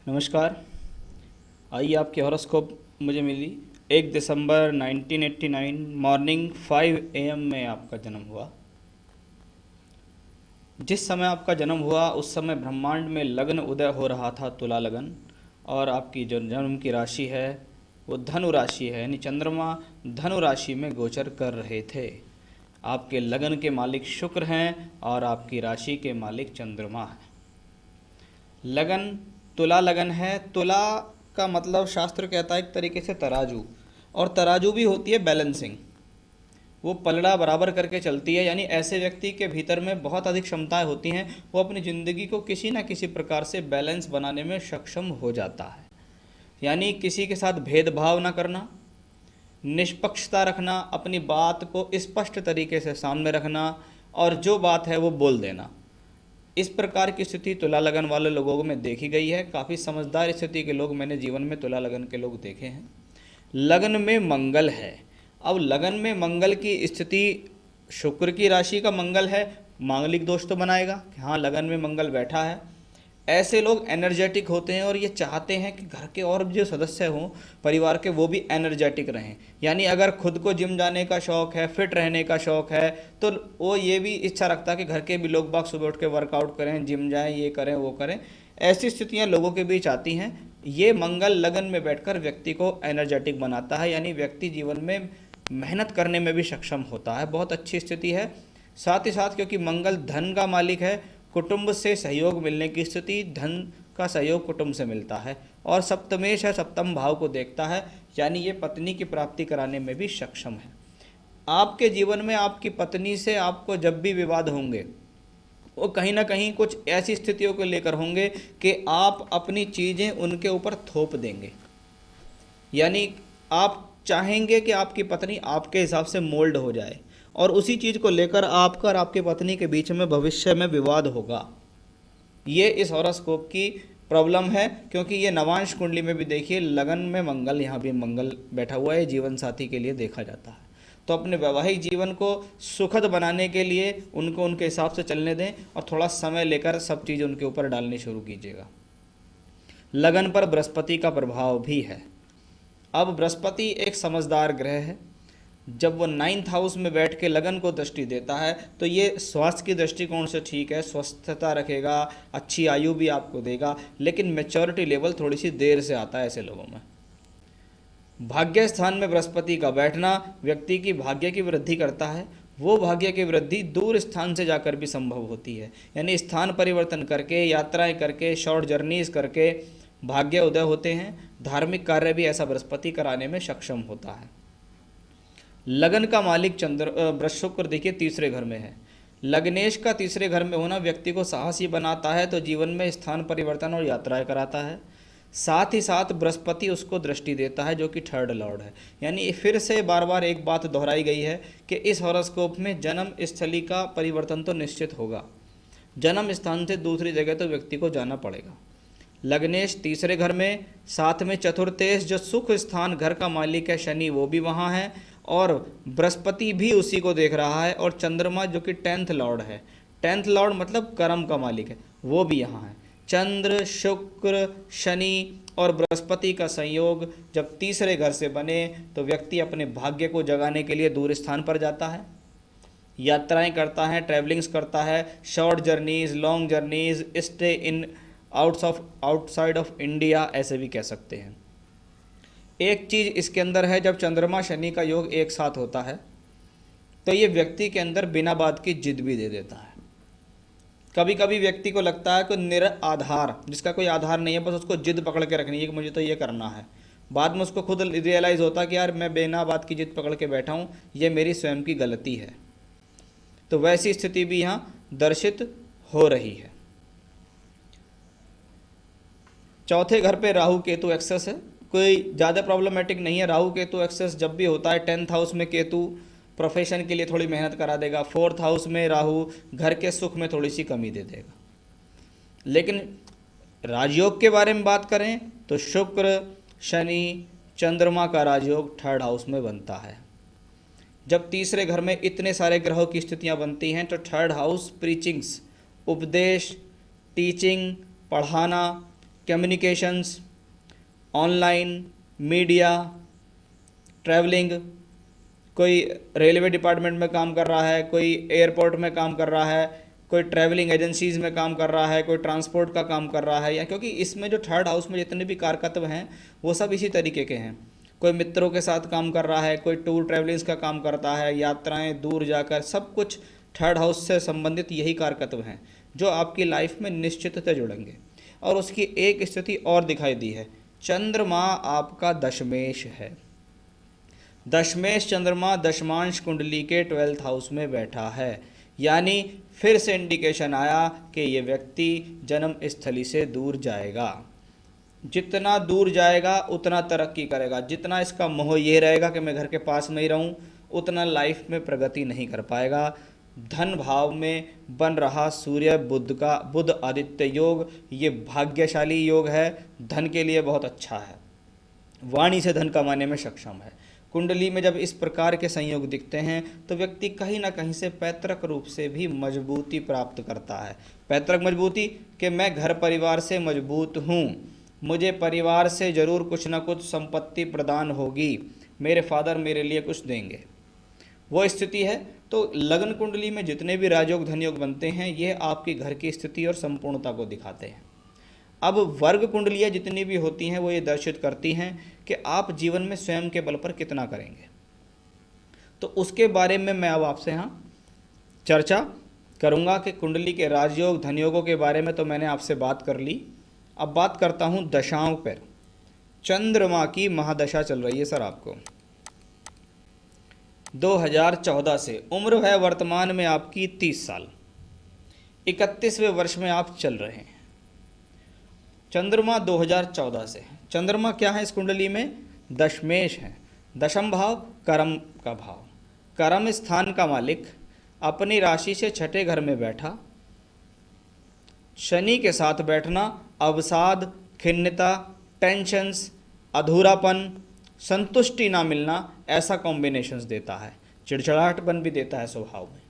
नमस्कार। आइए आपकी हॉरोस्कोप मुझे मिली। 1 दिसंबर 1989 मॉर्निंग 5 AM में आपका जन्म हुआ। जिस समय आपका जन्म हुआ उस समय ब्रह्मांड में लग्न उदय हो रहा था, तुला लगन। और आपकी जो जन्म की राशि है वो धनु राशि है, यानी चंद्रमा धनु राशि में गोचर कर रहे थे। आपके लगन के मालिक शुक्र हैं और आपकी राशि के मालिक चंद्रमा है। लगन तुला लगन है। तुला का मतलब शास्त्र कहता है एक तरीके से तराजू, और तराजू भी होती है बैलेंसिंग। वो पलड़ा बराबर करके चलती है, यानी ऐसे व्यक्ति के भीतर में बहुत अधिक क्षमताएं होती हैं। वो अपनी ज़िंदगी को किसी न किसी प्रकार से बैलेंस बनाने में सक्षम हो जाता है। यानी किसी के साथ भेदभाव ना करना, निष्पक्षता रखना, अपनी बात को स्पष्ट तरीके से सामने रखना, और जो बात है वो बोल देना। इस प्रकार की स्थिति तुला लगन वाले लोगों में देखी गई है। काफ़ी समझदार स्थिति के लोग मैंने जीवन में तुला लगन के लोग देखे हैं। लगन में मंगल है। अब लगन में मंगल की स्थिति, शुक्र की राशि का मंगल है, मांगलिक दोष तो बनाएगा कि हाँ लगन में मंगल बैठा है। ऐसे लोग एनर्जेटिक होते हैं और ये चाहते हैं कि घर के और जो सदस्य हों परिवार के वो भी एनर्जेटिक रहें। यानी अगर खुद को जिम जाने का शौक़ है, फिट रहने का शौक़ है, तो वो ये भी इच्छा रखता है कि घर के भी लोग बाग सुबह उठ के वर्कआउट करें, जिम जाएं, ये करें वो करें। ऐसी स्थितियाँ लोगों के बीच आती हैं। ये मंगल लगन में बैठकर व्यक्ति को एनर्जेटिक बनाता है, यानी व्यक्ति जीवन में मेहनत करने में भी सक्षम होता है। बहुत अच्छी स्थिति है। साथ ही साथ क्योंकि मंगल धन का मालिक है, कुटुंब से सहयोग मिलने की स्थिति, धन का सहयोग कुटुंब से मिलता है। और सप्तमेश है, सप्तम भाव को देखता है, यानी ये पत्नी की प्राप्ति कराने में भी सक्षम है। आपके जीवन में आपकी पत्नी से आपको जब भी विवाद होंगे वो कहीं ना कहीं कुछ ऐसी स्थितियों को लेकर होंगे कि आप अपनी चीज़ें उनके ऊपर थोप देंगे। यानी आप चाहेंगे कि आपकी पत्नी आपके हिसाब से मोल्ड हो जाए, और उसी चीज़ को लेकर आपका और आपकी पत्नी के बीच में भविष्य में विवाद होगा। ये इस हॉरोस्कोप की प्रॉब्लम है, क्योंकि ये नवांश कुंडली में भी देखिए लगन में मंगल, यहाँ भी मंगल बैठा हुआ है। जीवन साथी के लिए देखा जाता है। तो अपने वैवाहिक जीवन को सुखद बनाने के लिए उनको उनके हिसाब से चलने दें और थोड़ा समय लेकर सब चीज़ उनके ऊपर डालनी शुरू कीजिएगा। लगन पर बृहस्पति का प्रभाव भी है। अब बृहस्पति एक समझदार ग्रह है। जब वो 9th हाउस में बैठ के लगन को दृष्टि देता है तो ये स्वास्थ्य की दृष्टिकोण से ठीक है, स्वस्थता रखेगा, अच्छी आयु भी आपको देगा, लेकिन मैच्योरिटी लेवल थोड़ी सी देर से आता है ऐसे लोगों में। भाग्य स्थान में बृहस्पति का बैठना व्यक्ति की भाग्य की वृद्धि करता है। वो भाग्य की वृद्धि दूर स्थान से जाकर भी संभव होती है, यानी स्थान परिवर्तन करके, यात्राएं करके, शॉर्ट जर्नीज करके भाग्य उदय होते हैं। धार्मिक कार्य भी ऐसा बृहस्पति कराने में सक्षम होता है। लगन का मालिक चंद्र शुक्र देखिए तीसरे घर में है। लग्नेश का तीसरे घर में होना व्यक्ति को साहसी बनाता है, तो जीवन में स्थान परिवर्तन और यात्राएं कराता है। साथ ही साथ बृहस्पति उसको दृष्टि देता है जो कि थर्ड लॉर्ड है। यानी फिर से बार बार एक बात दोहराई गई है कि इस हॉरोस्कोप में जन्म स्थली का परिवर्तन तो निश्चित होगा। जन्म स्थान से दूसरी जगह तो व्यक्ति को जाना पड़ेगा। लग्नेश तीसरे घर में, साथ में चतुर्थेश जो सुख स्थान घर का मालिक है शनि वो भी वहाँ है, और बृहस्पति भी उसी को देख रहा है, और चंद्रमा जो कि 10th लॉर्ड है, 10th लॉर्ड मतलब कर्म का मालिक है, वो भी यहाँ है। चंद्र, शुक्र, शनि और बृहस्पति का संयोग जब तीसरे घर से बने तो व्यक्ति अपने भाग्य को जगाने के लिए दूर स्थान पर जाता है, यात्राएं करता है, ट्रैवलिंग्स करता है, short journeys, long journeys, stay in outside of India ऐसे भी कह सकते हैं। एक चीज़ इसके अंदर है, जब चंद्रमा शनि का योग एक साथ होता है तो ये व्यक्ति के अंदर बिना बात की जिद भी दे देता है। कभी कभी व्यक्ति को लगता है कि निराधार, जिसका कोई आधार नहीं है, बस उसको जिद पकड़ के रखनी है कि मुझे तो ये करना है। बाद में उसको खुद रियलाइज़ होता है कि यार मैं बिना बात की जिद पकड़ के बैठा हूँ, ये मेरी स्वयं की गलती है। तो वैसी स्थिति भी यहाँ दर्शित हो रही है। चौथे घर पे राहु केतु एक्सेस है, कोई ज़्यादा प्रॉब्लमेटिक नहीं है। राहु केतु एक्सेस जब भी होता है, 10th हाउस में केतु प्रोफेशन के लिए थोड़ी मेहनत करा देगा, 4th हाउस में राहु घर के सुख में थोड़ी सी कमी दे देगा। लेकिन राजयोग के बारे में बात करें तो शुक्र, शनि, चंद्रमा का राजयोग 3rd हाउस में बनता है। जब तीसरे घर में इतने सारे ग्रहों की स्थितियां बनती हैं तो 3rd हाउस प्रीचिंग्स, उपदेश, टीचिंग, पढ़ाना, कम्युनिकेशंस, ऑनलाइन, मीडिया, ट्रैवलिंग, कोई रेलवे डिपार्टमेंट में काम कर रहा है, कोई एयरपोर्ट में काम कर रहा है, कोई ट्रैवलिंग एजेंसीज में काम कर रहा है, कोई ट्रांसपोर्ट का काम कर रहा है, या क्योंकि इसमें जो थर्ड हाउस में जितने भी कारकत्व हैं वो सब इसी तरीके के हैं। कोई मित्रों के साथ काम कर रहा है, कोई टूर ट्रैवलिंग्स का काम करता है, यात्राएं दूर जाकर, सब कुछ थर्ड हाउस से संबंधित यही कारकत्व हैं जो आपकी लाइफ में निश्चितता जुड़ेंगे। और उसकी एक स्थिति और दिखाई दी है, चंद्रमा आपका दशमेश है। दशमेश चंद्रमा दशमांश कुंडली के 12th हाउस में बैठा है, यानी फिर से इंडिकेशन आया कि ये व्यक्ति जन्म स्थली से दूर जाएगा। जितना दूर जाएगा उतना तरक्की करेगा। जितना इसका मोह ये रहेगा कि मैं घर के पास में ही रहूं, उतना लाइफ में प्रगति नहीं कर पाएगा। धन भाव में बन रहा सूर्य बुध आदित्य योग, ये भाग्यशाली योग है, धन के लिए बहुत अच्छा है, वाणी से धन कमाने में सक्षम है। कुंडली में जब इस प्रकार के संयोग दिखते हैं तो व्यक्ति कहीं ना कहीं से पैतृक रूप से भी मजबूती प्राप्त करता है। पैतृक मजबूती कि मैं घर परिवार से मजबूत हूँ, मुझे परिवार से ज़रूर कुछ ना कुछ संपत्ति प्रदान होगी, मेरे फादर मेरे लिए कुछ देंगे, वो स्थिति है। तो लग्न कुंडली में जितने भी राजयोग धनयोग बनते हैं ये आपके घर की स्थिति और संपूर्णता को दिखाते हैं। अब वर्ग कुंडलियाँ जितनी भी होती हैं वो ये दर्शित करती हैं कि आप जीवन में स्वयं के बल पर कितना करेंगे। तो उसके बारे में मैं अब आपसे यहाँ चर्चा करूँगा कि कुंडली के राजयोग धनयोगों के बारे में तो मैंने आपसे बात कर ली। अब बात करता हूँ दशाओं पर। चंद्रमा की महादशा चल रही है सर आपको 2014 से, उम्र है वर्तमान में आपकी 30 साल, 31वें वर्ष में आप चल रहे हैं। चंद्रमा 2014 से, चंद्रमा क्या है इस कुंडली में? दशमेश है, दशम भाव कर्म का भाव, कर्म स्थान का मालिक, अपनी राशि से छठे घर में बैठा, शनि के साथ बैठना अवसाद, खिन्नता, टेंशन्स, अधूरापन, संतुष्टि ना मिलना, ऐसा कॉम्बिनेशंस देता है। चिड़चिड़ाहटपन भी देता है स्वभाव में।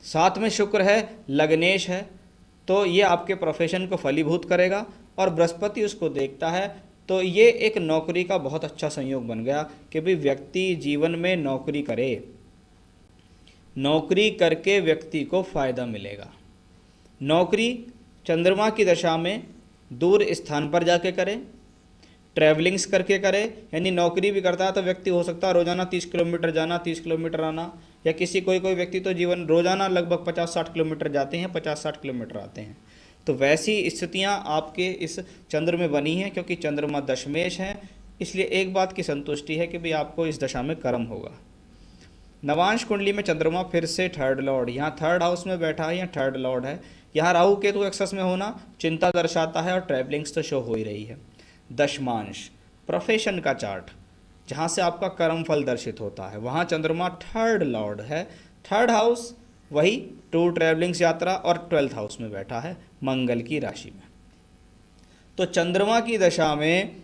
साथ में शुक्र है, लग्नेश है, तो ये आपके प्रोफेशन को फलीभूत करेगा और बृहस्पति उसको देखता है। तो ये एक नौकरी का बहुत अच्छा संयोग बन गया कि भाई व्यक्ति जीवन में नौकरी करे, नौकरी करके व्यक्ति को फ़ायदा मिलेगा। नौकरी चंद्रमा की दशा में दूर स्थान पर जाके करे, ट्रैवलिंग्स करके करे, यानी नौकरी भी करता है तो व्यक्ति हो सकता है रोज़ाना 30 किलोमीटर जाना, 30 किलोमीटर आना, या कोई व्यक्ति तो जीवन रोज़ाना लगभग 50-60 किलोमीटर जाते हैं, 50-60 किलोमीटर आते हैं। तो वैसी स्थितियां आपके इस चंद्र में बनी हैं, क्योंकि चंद्रमा दशमेश है। इसलिए एक बात की संतुष्टि है कि भाई आपको इस दशा में कर्म होगा। नवांश कुंडली में चंद्रमा फिर से थर्ड लॉर्ड, यहाँ थर्ड हाउस में बैठा है, यहाँ थर्ड लॉर्ड है। यहाँ राहु केतु एक्सेस में होना चिंता दर्शाता है और ट्रैवलिंग्स तो शो हो ही रही है। दशमांश प्रोफेशन का चार्ट, जहाँ से आपका कर्म फल दर्शित होता है, वहाँ चंद्रमा थर्ड लॉर्ड है। थर्ड हाउस वही टूर ट्रैवलिंग्स यात्रा और 12th हाउस में बैठा है मंगल की राशि में। तो चंद्रमा की दशा में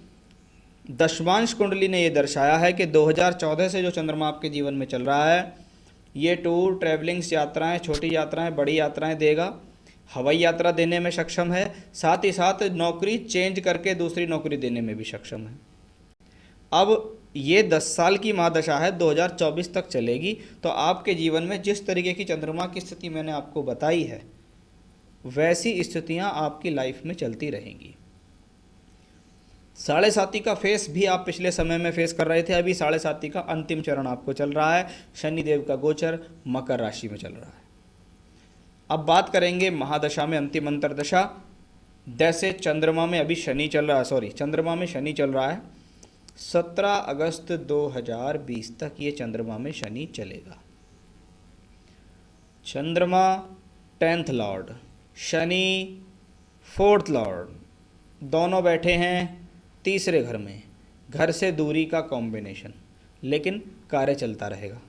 दशमांश कुंडली ने ये दर्शाया है कि 2014 से जो चंद्रमा आपके जीवन में चल रहा है ये टूर ट्रैवलिंग्स यात्राएं, छोटी यात्राएं, बड़ी यात्राएं देगा, हवाई यात्रा देने में सक्षम है, साथ ही साथ नौकरी चेंज करके दूसरी नौकरी देने में भी सक्षम है। अब ये 10 साल की महादशा है, 2024 तक चलेगी। तो आपके जीवन में जिस तरीके की चंद्रमा की स्थिति मैंने आपको बताई है वैसी स्थितियां आपकी लाइफ में चलती रहेंगी। 7.5 का फेस भी आप पिछले समय में फेस कर रहे थे, अभी 7.5 का अंतिम चरण आपको चल रहा है। शनिदेव का गोचर मकर राशि में चल रहा है। अब बात करेंगे महादशा में अंतिम अंतरदशा। जैसे चंद्रमा में अभी शनि चल रहा है, चंद्रमा में शनि चल रहा है, 17 अगस्त 2020 तक ये चंद्रमा में शनि चलेगा। चंद्रमा 10th Lord, Shani 4th Lord, दोनों बैठे हैं तीसरे घर में, घर से दूरी का कॉम्बिनेशन, लेकिन कार्य चलता रहेगा।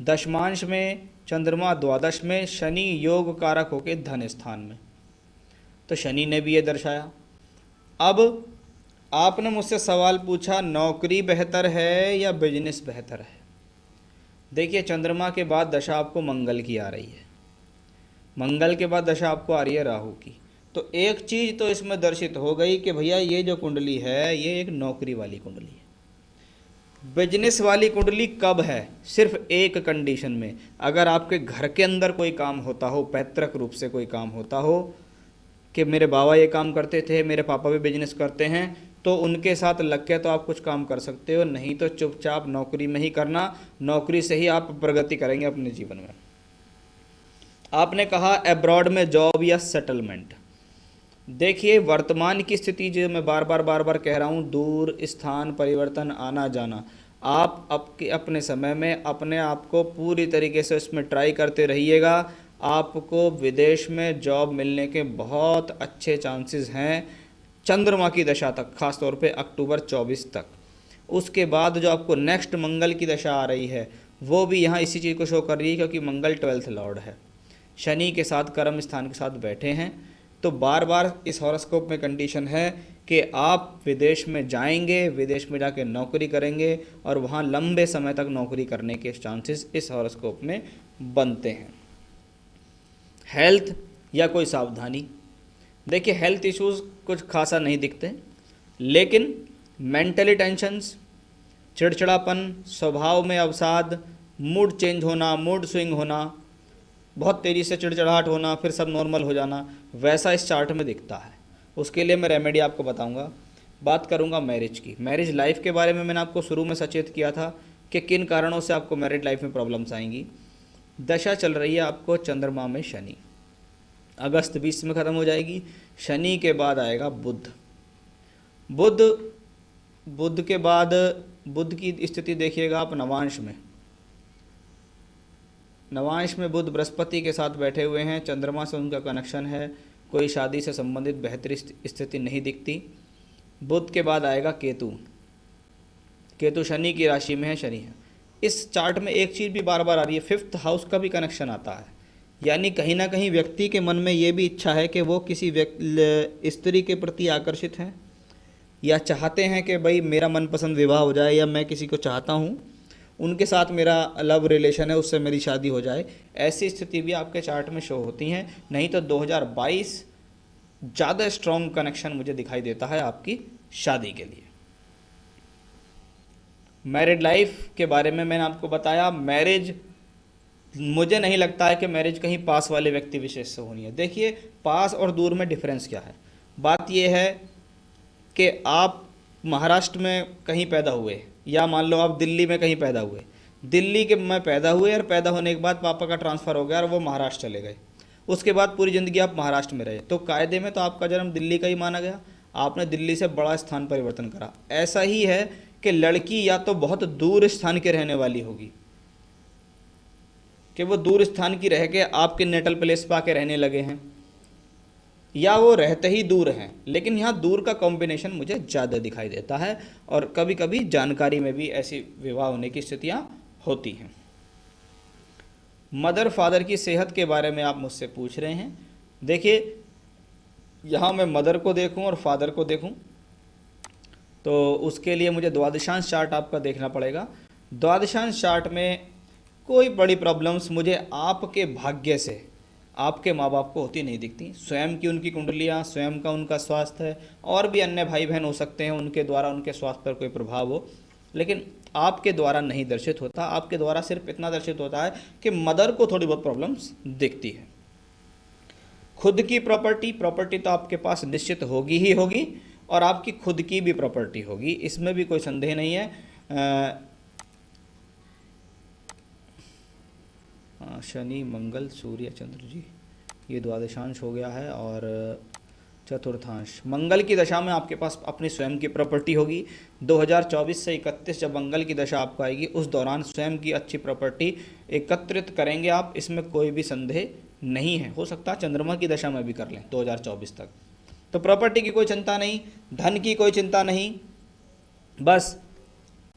दशमांश में चंद्रमा द्वादश में, शनि योग कारक होके धन स्थान में, तो शनि ने भी ये दर्शाया। अब आपने मुझसे सवाल पूछा नौकरी बेहतर है या बिजनेस बेहतर है। देखिए चंद्रमा के बाद दशा आपको मंगल की आ रही है, मंगल के बाद दशा आपको आ रही है राहु की। तो तो एक चीज तो इसमें दर्शित हो गई कि भैया ये जो कुंडली है ये एक नौकरी वाली कुंडली है। बिजनेस वाली कुंडली कब है? सिर्फ एक कंडीशन में, अगर आपके घर के अंदर कोई काम होता हो, पैतृक रूप से कोई काम होता हो कि मेरे बाबा ये काम करते थे, मेरे पापा भी बिजनेस करते हैं, तो उनके साथ लग के तो आप कुछ काम कर सकते हो, नहीं तो चुपचाप नौकरी में ही करना। नौकरी से ही आप प्रगति करेंगे अपने जीवन में। आपने कहा अब्रॉड में जॉब या सेटलमेंट। देखिए वर्तमान की स्थिति जो मैं बार बार कह रहा हूँ, दूर स्थान परिवर्तन आना जाना, आप अपने समय में अपने आप को पूरी तरीके से उसमें ट्राई करते रहिएगा। आपको विदेश में जॉब मिलने के बहुत अच्छे चांसेस हैं चंद्रमा की दशा तक, खास तौर पे अक्टूबर 24 तक। उसके बाद जो आपको नेक्स्ट मंगल की दशा आ रही है वो भी यहाँ इसी चीज़ को शो कर रही है, क्योंकि मंगल 12th लॉर्ड है, शनि के साथ कर्म स्थान के साथ बैठे हैं। तो बार बार इस हॉरोस्कोप में कंडीशन है कि आप विदेश में जाएंगे, विदेश में जाके नौकरी करेंगे और वहाँ लंबे समय तक नौकरी करने के चांसेस इस हॉरोस्कोप में बनते हैं। हेल्थ या कोई सावधानी, देखिए हेल्थ इश्यूज कुछ खासा नहीं दिखते, लेकिन मेंटली टेंशन्स, चिड़चिड़ापन, स्वभाव में अवसाद, मूड चेंज होना, मूड स्विंग होना, बहुत तेज़ी से चिड़चिड़ाहट होना, फिर सब नॉर्मल हो जाना, वैसा इस चार्ट में दिखता है। उसके लिए मैं रेमेडी आपको बताऊंगा। बात करूंगा मैरिज की। मैरिज लाइफ के बारे में मैंने आपको शुरू में सचेत किया था कि किन कारणों से आपको मैरिड लाइफ में प्रॉब्लम्स आएंगी। दशा चल रही है आपको चंद्रमा में शनि, अगस्त 20 में ख़त्म हो जाएगी। शनि के बाद आएगा बुध। बुध के बाद बुध की स्थिति देखिएगा आप नवांश में। नवांश में बुध बृहस्पति के साथ बैठे हुए हैं, चंद्रमा से उनका कनेक्शन है, कोई शादी से संबंधित बेहतर स्थिति नहीं दिखती। बुध के बाद आएगा केतु। केतु शनि की राशि में है, शनि है। इस चार्ट में एक चीज़ भी बार बार आ रही है, 5th हाउस का भी कनेक्शन आता है, यानी कहीं ना कहीं व्यक्ति के मन में ये भी इच्छा है कि वो किसी स्त्री के प्रति आकर्षित हैं या चाहते हैं कि भाई मेरा मनपसंद विवाह हो जाए, या मैं किसी को चाहता हूँ उनके साथ मेरा लव रिलेशन है, उससे मेरी शादी हो जाए। ऐसी स्थिति भी आपके चार्ट में शो होती हैं। नहीं तो 2022 ज़्यादा स्ट्रॉन्ग कनेक्शन मुझे दिखाई देता है आपकी शादी के लिए। मैरिड लाइफ के बारे में मैंने आपको बताया। मैरिज, मुझे नहीं लगता है कि मैरिज कहीं पास वाले व्यक्ति विशेष से होनी है। देखिए पास और दूर में डिफरेंस क्या है। बात यह है कि आप महाराष्ट्र में कहीं पैदा हुए, या मान लो आप दिल्ली में कहीं पैदा हुए, दिल्ली के में पैदा हुए और पैदा होने के बाद पापा का ट्रांसफ़र हो गया और वो महाराष्ट्र चले गए, उसके बाद पूरी ज़िंदगी आप महाराष्ट्र में रहे, तो कायदे में तो आपका जन्म दिल्ली का ही माना गया, आपने दिल्ली से बड़ा स्थान परिवर्तन करा। ऐसा ही है कि लड़की या तो बहुत दूर स्थान के रहने वाली होगी कि वो दूर स्थान की रह के आपके नेटल प्लेस पर आके रहने लगे हैं, या वो रहते ही दूर हैं, लेकिन यहाँ दूर का कॉम्बिनेशन मुझे ज़्यादा दिखाई देता है। और कभी कभी जानकारी में भी ऐसी विवाह होने की स्थितियाँ होती हैं। मदर फादर की सेहत के बारे में आप मुझसे पूछ रहे हैं। देखिए यहाँ मैं मदर को देखूं और फादर को देखूं तो उसके लिए मुझे द्वादशांश चार्ट आपका देखना पड़ेगा। द्वादशांश चार्ट में कोई बड़ी प्रॉब्लम्स मुझे आपके भाग्य से, आपके माँ बाप को होती नहीं दिखती। स्वयं की उनकी कुंडलियाँ, स्वयं का उनका स्वास्थ्य है, और भी अन्य भाई बहन हो सकते हैं उनके द्वारा उनके स्वास्थ्य पर कोई प्रभाव हो, लेकिन आपके द्वारा नहीं दर्शित होता। आपके द्वारा सिर्फ इतना दर्शित होता है कि मदर को थोड़ी बहुत प्रॉब्लम्स दिखती है। खुद की प्रॉपर्टी तो आपके पास निश्चित होगी ही होगी, और आपकी खुद की भी प्रॉपर्टी होगी, इसमें भी कोई संदेह नहीं है। शनि, मंगल, सूर्य, चंद्र जी, ये द्वादशांश हो गया है, और चतुर्थांश मंगल की दशा में आपके पास अपनी स्वयं की प्रॉपर्टी होगी। 2024 से 31 जब मंगल की दशा आपको आएगी, उस दौरान स्वयं की अच्छी प्रॉपर्टी एकत्रित करेंगे आप, इसमें कोई भी संदेह नहीं है। हो सकता है चंद्रमा की दशा में भी कर लें 2024 तक। तो प्रॉपर्टी की कोई चिंता नहीं, धन की कोई चिंता नहीं, बस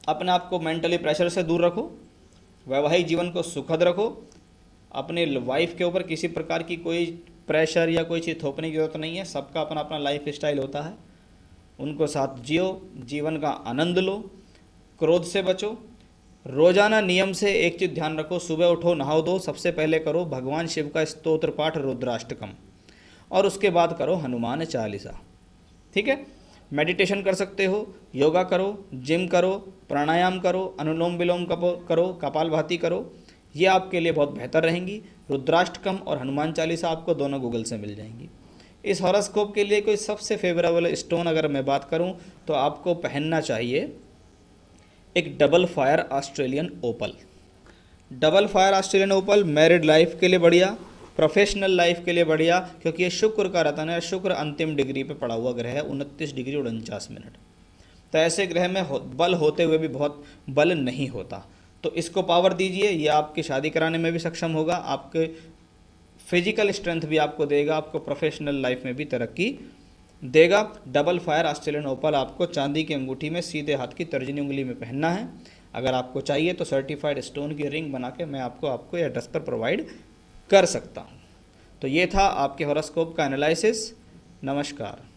अपने आप को मेंटली प्रेशर से दूर रखो, वैवाहिक जीवन को सुखद रखो, अपने वाइफ के ऊपर किसी प्रकार की कोई प्रेशर या कोई चीज़ थोपने की जरूरत नहीं है। सबका अपना अपना लाइफ स्टाइल होता है, उनको साथ जियो, जीवन का आनंद लो, क्रोध से बचो। रोजाना नियम से एक चीज़ ध्यान रखो, सुबह उठो, नहाओ धो, सबसे पहले करो भगवान शिव का स्तोत्र पाठ रुद्राष्टकम, और उसके बाद करो हनुमान चालीसा। ठीक है, मेडिटेशन कर सकते हो, योगा करो, जिम करो, प्राणायाम करो, अनुलोम विलोम करो, कपालभाति करो, ये आपके लिए बहुत बेहतर रहेंगी। रुद्राष्टकम और हनुमान चालीसा आपको दोनों गूगल से मिल जाएंगी। इस हॉरोस्कोप के लिए कोई सबसे फेवरेबल स्टोन अगर मैं बात करूं तो आपको पहनना चाहिए एक डबल फायर ऑस्ट्रेलियन ओपल। डबल फायर ऑस्ट्रेलियन ओपल मैरिड लाइफ के लिए बढ़िया, प्रोफेशनल लाइफ के लिए बढ़िया, क्योंकि ये शुक्र का रतन है। शुक्र अंतिम डिग्री पे पड़ा हुआ ग्रह है, 29 डिग्री 49 मिनट। तो ऐसे ग्रह में बल होते हुए भी बहुत बल नहीं होता, तो इसको पावर दीजिए। ये आपकी शादी कराने में भी सक्षम होगा, आपके फिजिकल स्ट्रेंथ भी आपको देगा, आपको प्रोफेशनल लाइफ में भी तरक्की देगा। डबल फायर ऑस्ट्रेलियन ओपल आपको चांदी की अंगूठी में सीधे हाथ की तर्जनी उंगली में पहनना है। अगर आपको चाहिए तो सर्टिफाइड स्टोन की रिंग बना के मैं आपको एड्रेस पर प्रोवाइड कर सकता हूँ। तो ये था आपके हॉरोस्कोप का एनालिसिस। नमस्कार।